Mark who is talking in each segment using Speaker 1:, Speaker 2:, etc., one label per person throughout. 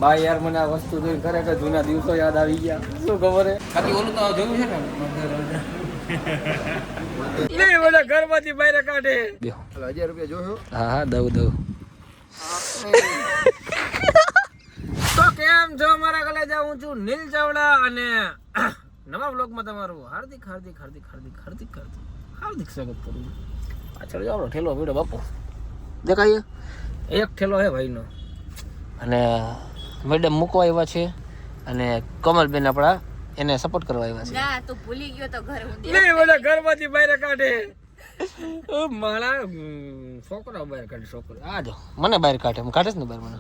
Speaker 1: ભાઈ યાર મને આ વસ્તુ જોઈને ખરેખર જૂના દિવસો યાદ આવી ગયા. શું ખબર હે બાકી ઓલું તો જોયું છે ને નહીં મને ઘરમાંથી બહાર કાઢે. 1000 રૂપિયા જોયો? હા દઉં. તો કેમ છો મારા કલેજા, હું છું નીલ ચાવડા અને નવા વ્લોગમાં તમારું હાર્દિક સ્વાગત કરું છું. પાછળ જાવ ઠેલો પીડો બાપુ દેખાય એક ઠેલો હે ભાઈનો અને મેડમ મૂકવા આવ્યા છે અને કમલબેન આપણા એને સપોર્ટ કરવા આવ્યા છે.
Speaker 2: ના તું ભૂલી ગયો તો ઘર હું
Speaker 1: નહીં મને ઘરમાંથી બહાર કાઢે મારા છોકરા બહાર કાઢે. છોકરા આ જો મને બહાર કાઢે કાઢે ને બહાર મને.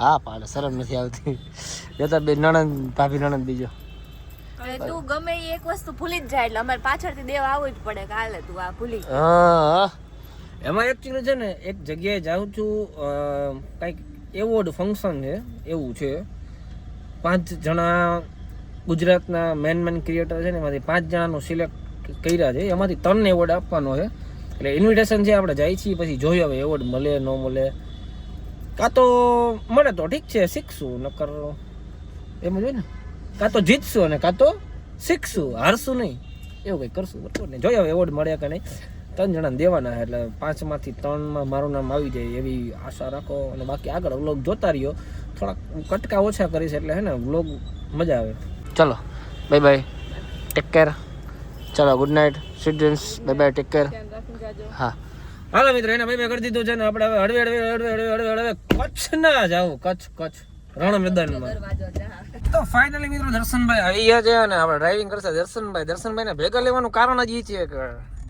Speaker 1: હા પાડે શરમ નથી આવતી. જતા બે નણંદ ભાભી નણંદ બીજો
Speaker 2: તું ગમે એક વસ્તુ ભૂલી જ જાય એટલે અમારે પાછળથી દેવા આવવું જ પડે કે હાલે તું આ ભૂલી.
Speaker 1: હા એમાં એકચ્યુઅલી છે ને એક જગ્યાએ જાઉં છું કંઈક એવોર્ડ ફંક્શન છે એવું છે. 5 જણા ગુજરાતના મેન ક્રિએટર છે ને એમાંથી 5 જણાનું સિલેક્ટ કર્યા છે. એમાંથી 3 એવોર્ડ આપવાનો છે એટલે ઇન્વિટેશન છે. આપણે જાય છીએ પછી જોઈએ હવે એવોર્ડ મળે ન મળે. કાં તો મળે તો ઠીક છે શીખશું નકર એમ જ હોય ને. કાં તો જીતશું અને કાં તો શીખશું હારશું નહીં એવું કંઈક કરશું બરાબર ને. જોઈએ હવે એવોર્ડ મળે કે નહીં. 3 જણાને દેવાના એટલે 5 માંથી 3માં મારું નામ આવી જાય એવી આશા રાખો. અને બાકી આગળ વ્લોગ જોતા રહ્યો. થોડાક કટકા ઓછા કરીશ એટલે હે ને વ્લોગ મજા આવે. ચલો બાય બાય ટેક કેર. ચલો good night sweet dreams. Bye bye take care. હા હાલો મિત્રો એને બાય બાય કરી દીધું છે ને આપણે હવે હળવે કચ્છ ના જાવ કચ્છ રણ મેદાનમાં. તો ફાઇનલી મિત્રો દર્શનભાઈ આવી ગયા છે અને આપણે ડ્રાઇવિંગ કરશે દર્શનભાઈ ને ભેગા લેવાનું કારણ જ એ છે કે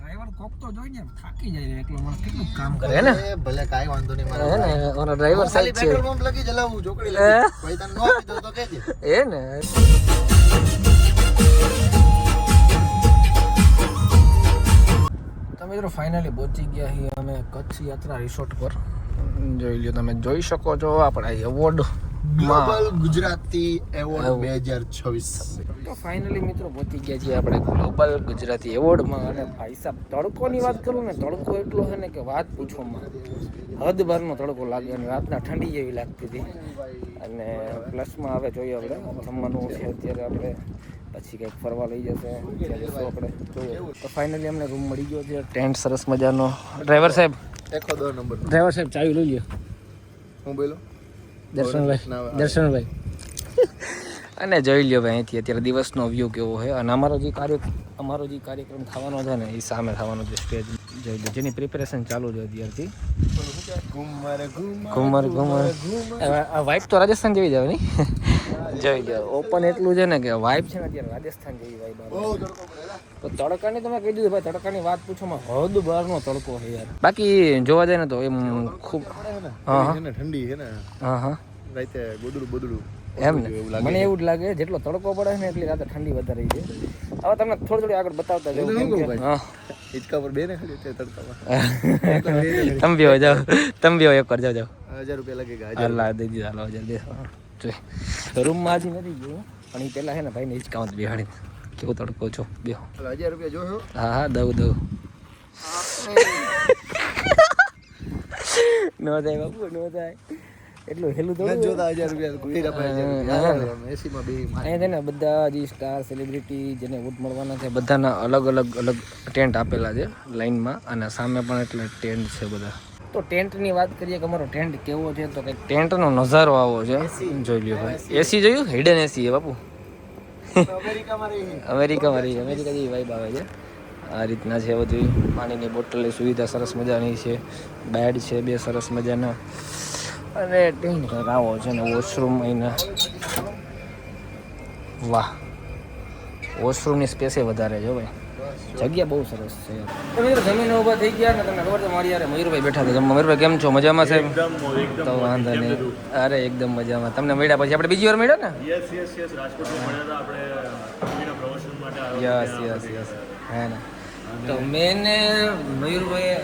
Speaker 1: ડ્રાઈવર કોક તો જોઈને થાકી જાય એકલો માણસ કેટલું કામ કરે હે ને. ભલે કાઈ વાંધો નહીં મારા હે ને ઓનો ડ્રાઈવર સાઈડ છે પેટ્રોલ પંપ લગી જલાવું ચોકડી લગી ભાઈ તને નો આપી દો તો કહેજે હે ને. તો મિત્રો ફાઇનલી પહોંચી ગયા છીએ અમે કચ્છ યાત્રા રિસોર્ટ પર. જોઈ લ્યો તમે જોઈ શકો છો આપણા એવોર્ડ ગ્લોબલ ગુજરાતી એવોર્ડ 2026. તો ફાઇનલી મિત્રો પહોંચી ગયા છીએ આપણે ગ્લોબલ ગુજરાતી એવોર્ડમાં. અને ભાઈ સાહેબ તડકોની વાત કરું ને તડકો એટલો છે ને કે વાત પૂછવામાં હદ બહારનો તડકો લાગે અને રાતના ઠંડી જેવી લાગતી હતી. અને પ્લસમાં હવે જોઈએ આપણે જમવાનું છે અત્યારે આપણે પછી કંઈક ફરવા લઈ જશે ત્યારે શું આપણે જોઈએ. તો ફાઇનલી અમને રૂમ મળી ગયો છે ટેન્ટ સરસ મજાનો. ડ્રાઈવર સાહેબ ડ્રાઈવર સાહેબ ચાવી લઈ લ્યો. હું બોલો દર્શનભાઈ અને જોઈ લ્યો ભાઈ અહીંથી અત્યારે દિવસનો વ્યૂ કેવો છે. અને અમારો જે કાર્યક્રમ થવાનો છે ને એ સામે થવાનો છે સ્ટેજ જોઈ લો જેની પ્રિપેરેશન ચાલુ છે અત્યારથી. ઘુમર આ વાઇફ તો રાજસ્થાન જેવી જ આવે નહીં. જોઈ લો ઓપન એટલું છે ને કે વાઇફ છે ને અત્યારે રાજસ્થાન જેવી વાઇફ આવે. તો તડકાની તમે કહી દીધું ભાઈ તડકાની વાત પૂછોમાં હદ બહારનો તડકો છે યાર. બાકી જોવા જાય ને તો એમ ખૂબ ઠંડી છે ને. હા રાતે ગોદડું એમ ને મને એવું જ લાગે જેટલો તડકો પડે ને એટલી રાતે ઠંડી વધારે છે. હવે તમને થોડી આગળ બતાવતા જાઉં. હિચકા પર બે ને ખાલી તડકામાં તમે બી જાઓ એક વાર જાઓ 1000 રૂપિયા લાગેગા. હાલ દઈ દીધા 1000 દે જોઈ રૂમમાં હજી નથી ગયો પણ એ પેલા છે ને ભાઈને હિચકામાં બેહાડી કેવો તડકો છો બે 1000 રૂપિયા જોયો? હા દઉં નો થાય બાપુ નો થાય એટલું હેલું તો જોતા 1000 રૂપિયા કોઈ એસીમાં બે અહીંયા છે ને બધા જે સ્ટાર સેલિબ્રિટી જેને વોટ મળવાના છે બધાના અલગ ટેન્ટ આપેલા છે લાઈનમાં. અને સામે પણ એટલે ટેન્ટ છે બધા. તો ટેન્ટની વાત કરીએ કે અમારો ટેન્ટ કેવો છે તો કંઈક ટેન્ટનો નજારો આવો છે જોઈ લ્યો ભાઈ. એસી જોયું હિડન એસી છે બાપુ. અમેરિકા જેવી વાઇબ આવે છે. આ રીતના છે બધું. પાણીની બોટલની સુવિધા સરસ મજાની છે. બેડ છે 2 સરસ મજાના. અને ટેન્ટ કંઈક આવો છે ને વોશરૂમ અહીંના વાહ વોશરૂમની સ્પેસે વધારે છે ભાઈ. જગ્યા બહુ સરસ છે. તો મિત્રો જમીને ઊભા થઈ ગયા ને તમને ખબર છે મારી યાર મયુરભાઈ બેઠા હતા. મયુરભાઈ કેમ છો? મજામાં સાહેબ? તો વાંધો નહીં. અરે એકદમ મજામાં. તમને મળ્યા પછી આપણે બીજી વાર મળ્યા ને? યસ હે ને. તો મેં ને મયુરભાઈ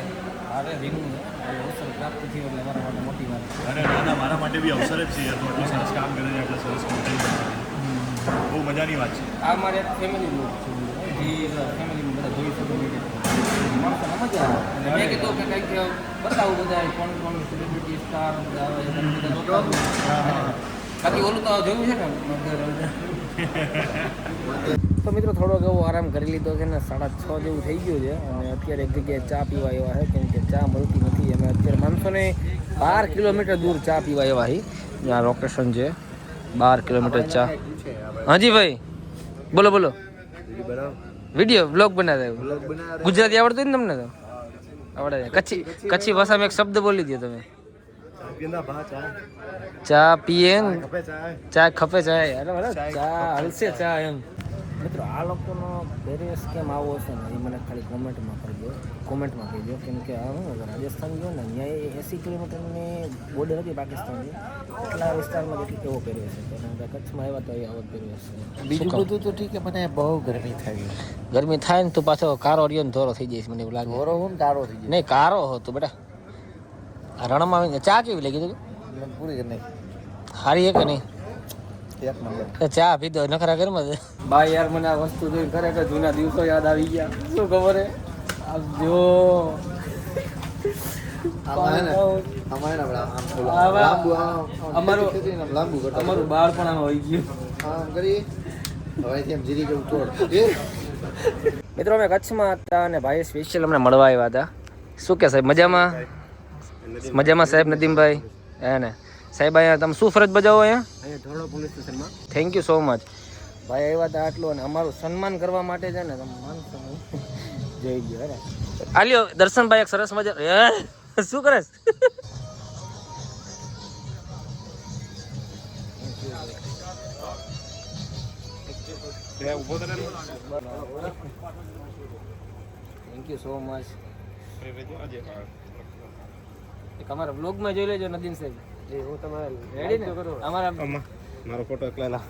Speaker 1: અરે રીંગું અવસર પ્રાપ્ત થયો એટલે મારા માટે મોટી વાત છે.
Speaker 3: અરે ના મારા માટે બી અવસર જ છે યાર. તો એટલું સરસ કામ કરે છે એટલે સરસ બહુ મજાની વાત છે.
Speaker 1: આ મારે એક ફેમિલી બ્લોગ છે જે ફેમિલીમાં બધા જોઈ શકો માણસોને મજા આવે. અને મેં કીધું કે કંઈક બતાવું બધા કોણ સેલિબ્રિટી સ્ટાર બધા આવે બાકી ઓલું તો જોયું છે ને તો મિત્રો થોડોક એવો આરામ કરી લીધો છે ને 6:30 જેવું થઈ ગયું છે અને અત્યારે એક જગ્યાએ ચા પીવા આવ્યા છે કેમ કે ચા મળતી નથી અમે અત્યારે 12 કિલોમીટર દૂર ચા પીવા આવ્યા છીએ ત્યાં લોકેશન છે 12 કિલોમીટર ચા હાજી ભાઈ બોલો બોલો વિડીયો બ્લોગ બનાવ્યા ગુજરાતી આવડતું ને તમને તો આવડે કચ્છી ભાષામાં એક શબ્દ બોલી દો તમે ચા પીએ ચા ખપે ચાય અરે ચા હલશે ચા એમ મિત્રો આ લોકોનો પહેરવેશ કેમ આવો હશે ને એ મને ખાલી કોમેન્ટમાં કહેજો કેમ કે આ હું રાજસ્થાન ગયો ને અહીંયા 80 કિલોમીટરની બોર્ડર હતી પાકિસ્તાનની એટલા વિસ્તારમાં જેટલી કેવો પહેરવેશ છે અને કચ્છમાં આવ્યા તો આવો પહેરવેશ છે
Speaker 4: બીજું બધું તો ઠીક છે મને બહુ ગરમી થાય
Speaker 1: ગરમી થાય ને તો પાછો કારો રહ્યો ને ધોરો થઈ જાય મને એવું લાગે
Speaker 4: ઘોરો હું કારો થઈ જાય
Speaker 1: નહીં કારો હતો બેટા આ રણમાં આવીને ચા કેવી લાગી તું
Speaker 4: પૂરી કરી
Speaker 1: સારી કે નહીં
Speaker 4: એક નંબર
Speaker 1: ચા પીધો નખરા ઘરમાં છે ભાઈ યાર મને આ વસ્તુ જોઈને ખરેખર જૂના દિવસો યાદ આવી ગયા શું ખબર હે આપ જો અમારું બાળપણ આમાં હોઈ ગયું મિત્રો અમે કચ્છમાં હતા અને ભાઈ સ્પેશિયલ અમને મળવા આવ્યા હતા શું કે સાહેબ મજામાં સાહેબ નદીમભાઈ હે ને સાહેબ અહીંયા તમે શું ફરજ બજાવો અહીંયા ધોરડો પોલીસ સ્ટેશનમાં થેન્ક યુ સો મચ ભાઈ આવ્યા હતા આટલું અને અમારું સન્માન કરવા માટે છે ને તમે માનશો નહીં જોઈ ગયો અરે આલ્યો દર્શનભાઈ એક સરસ મજા શું કરે થેન્ક યુ સો મચ એક અમારા બ્લોગમાં જોઈ લેજો નદીમ સાહેબ એ હું તમારે રેડી ને અમારા
Speaker 3: મારો ફોટો એકલા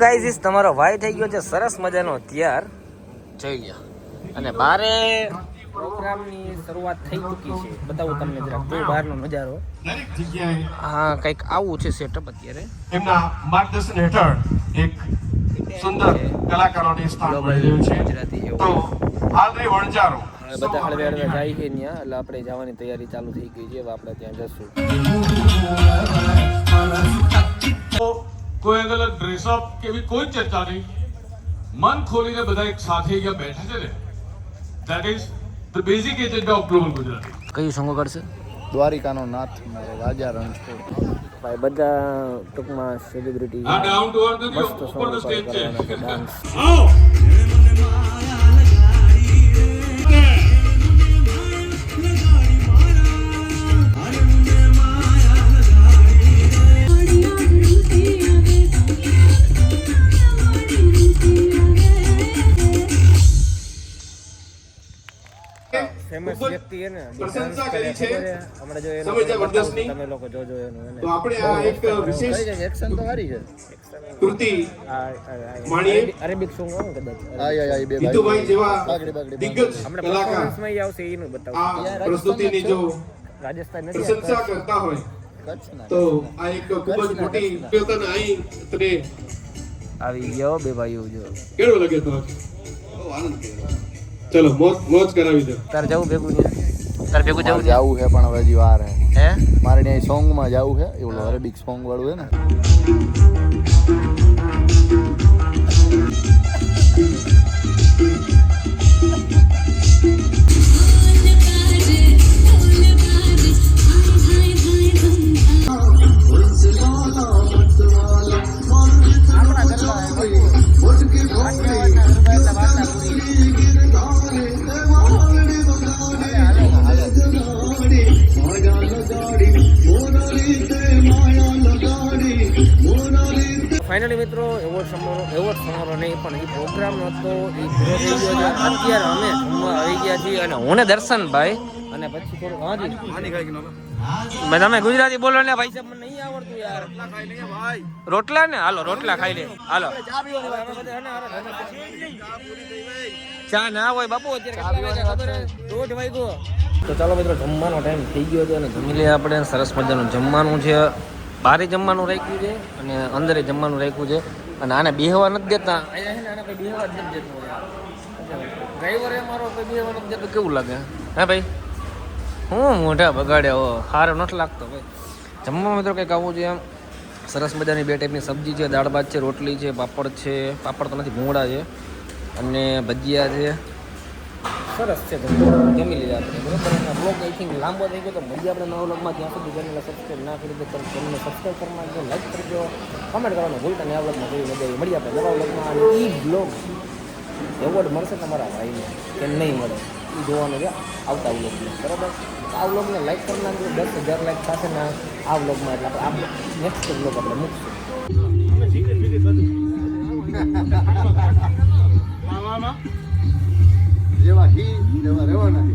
Speaker 1: ગાઈઝ તમારો ભાઈ થઈ ગયો છે સરસ મજાનો તૈયાર જોઈ લ્યો અને બારે પ્રોગ્રામની શરૂઆત થઈ ચૂકી છે બતાવું તમને જરાક જો બહારનો નજારો
Speaker 5: દરેક જગ્યાએ
Speaker 1: હા કંઈક આવું છે સેટઅપ અત્યારે
Speaker 5: એમના માર્ગદર્શન હેઠળ એક સુંદર કલાકારોને સ્થાન મળી રહ્યું છે
Speaker 1: ગુજરાતી એવું
Speaker 5: તો હાલની વણજારો
Speaker 1: હવે બધા હળવે હળવે જાય છે ત્યાં એટલે આપણે જવાની તૈયારી ચાલુ થઈ ગઈ છે હવે આપણે ત્યાં જશું
Speaker 5: કોઈ અલગ ડ્રેસઅપ કે એવી કોઈ ચર્ચા નહીં મન ખોલીને બધા એક સાથે અહીંયા બેઠા છે ને that is the basic agenda of global Gujarati
Speaker 1: કયું સંગો કરશે
Speaker 4: દ્વારિકાનો નાથ મારો રાજા રણછોડ
Speaker 1: ભાઈ બધા ટૂંકમાં સેલિબ્રિટી
Speaker 5: આ ડાઉન ટુ અર્થ
Speaker 1: મસ્ત
Speaker 5: ઉપર
Speaker 1: સોંગ
Speaker 5: ધ સ્ટેજ છે
Speaker 1: ડાન્સ
Speaker 5: આવો
Speaker 1: ફેમસ વ્યક્તિ છે ને
Speaker 5: પ્રશંસા કરી છે
Speaker 1: હમણાં જો એનો
Speaker 5: સમય જબરદસ્તની.
Speaker 1: તમે લોકો જોજો એનું એને
Speaker 5: તો આપણે આ એક વિશેષ
Speaker 4: એક્શન તો સારી છે
Speaker 5: કૃતિ
Speaker 1: આ
Speaker 5: માણીએ
Speaker 1: અરેબિક સોંગ હોય ને કદાચ
Speaker 4: આય બે
Speaker 5: હિતુભાઈ જેવા
Speaker 4: બાગડી
Speaker 5: દિગ્ગજ
Speaker 1: હમણાં
Speaker 5: કલાકાર
Speaker 1: પરફોર્મન્સમાં આવશે એનું બતાવું
Speaker 5: આ પ્રસ્તુતિની જો
Speaker 1: રાજસ્થાન નથી
Speaker 5: પ્રશંસા કરતા હોય
Speaker 4: કચ્છના
Speaker 5: તો આ એક ખૂબ જ મોટી ઉપયોગન અહીં તને
Speaker 1: આવી ગયો બે ભાઈઓ જો
Speaker 5: કેવો લાગે તો ચલો મોજ કરાવી દો
Speaker 1: તાર જવું ભેગું છે તાર ભેગું જવું છે
Speaker 4: જવું છે પણ હવે હજી વાર હે
Speaker 1: હે
Speaker 4: મારે ત્યાં સોંગમાં જવું છે એવું અરેબિક સોંગ વાળું છે ને
Speaker 1: ફાઇનલી મિત્રો એવોર્ડ સમારોહ નહીં પણ એ પ્રોગ્રામ હતો એ પૂરો થઈ ગયો છે અત્યારે અમે જમવા આવી ગયા છીએ અને હું ને દર્શનભાઈ અને પછી થોડું હાજી તમે ગુજરાતી બોલો ને ભાઈ સાહેબ મને નહીં આવડતું યાર રોટલા ને હાલો રોટલા ખાઈ લે હાલો ચા ના હોય બાપુ અત્યારે 1:30 વાગ્યો તો ચાલો મિત્રો જમવાનો ટાઈમ થઈ ગયો છે અને જમી લઈએ આપણે સરસ મજાનું જમવાનું છે બહારે જમવાનું રાખ્યું છે અને અંદરે જમવાનું રાખ્યું છે અને આને બેહવા નથી દેતા અહીંયા છે ને આને કોઈ બેહવા જ નથી દેતું ડ્રાઈવરે મારો કોઈ બેહવા નથી દેતો કેવું લાગે હે ભાઈ હું મોઢા બગાડ્યા હો, સારો નથી લાગતો ભાઈ. જમવા મિત્રો કંઈક આવું છે એમ સરસ મજાની બે ટાઈપની સબ્જી છે, દાળ ભાત છે, રોટલી છે, પાપડ છે, પાપડ તો નથી ભૂંગળા છે અને ભજીયા છે. સરસ છે, જમી લીધા આપણે બરાબર. અને બ્લોગ આઈ થિંક લાંબો થઈ ગયો તો મળીએ આપણે નવા બ્લોગમાં. ત્યાં સુધી ચેનલ સબસ્ક્રાઈબ ના કરી દો, ચેનલને સબસ્ક્રાઈબ કરી નાખજો, લાઈક કરજો, કમેન્ટ કરવાનું ભૂલતા નહીં. આ બ્લોગમાં કેવી મજા આવી. મળીએ આપણે નવા બ્લોગમાં. અને એ બ્લોગ એવોર્ડ મળશે તમારા ભાઈને કે નહીં મળે એ જોવાનું છે આવતા વ્લોગમાં બરાબર. આ વ્લોગને લાઈક કરી નાખજો, 10,000 લાઈક થશે ને આ વ્લોગમાં, એટલે આપણે નેક્સ્ટ વ્લોગ આપણે મૂકશું.
Speaker 4: જેવા ઘી એવા રહેવાના.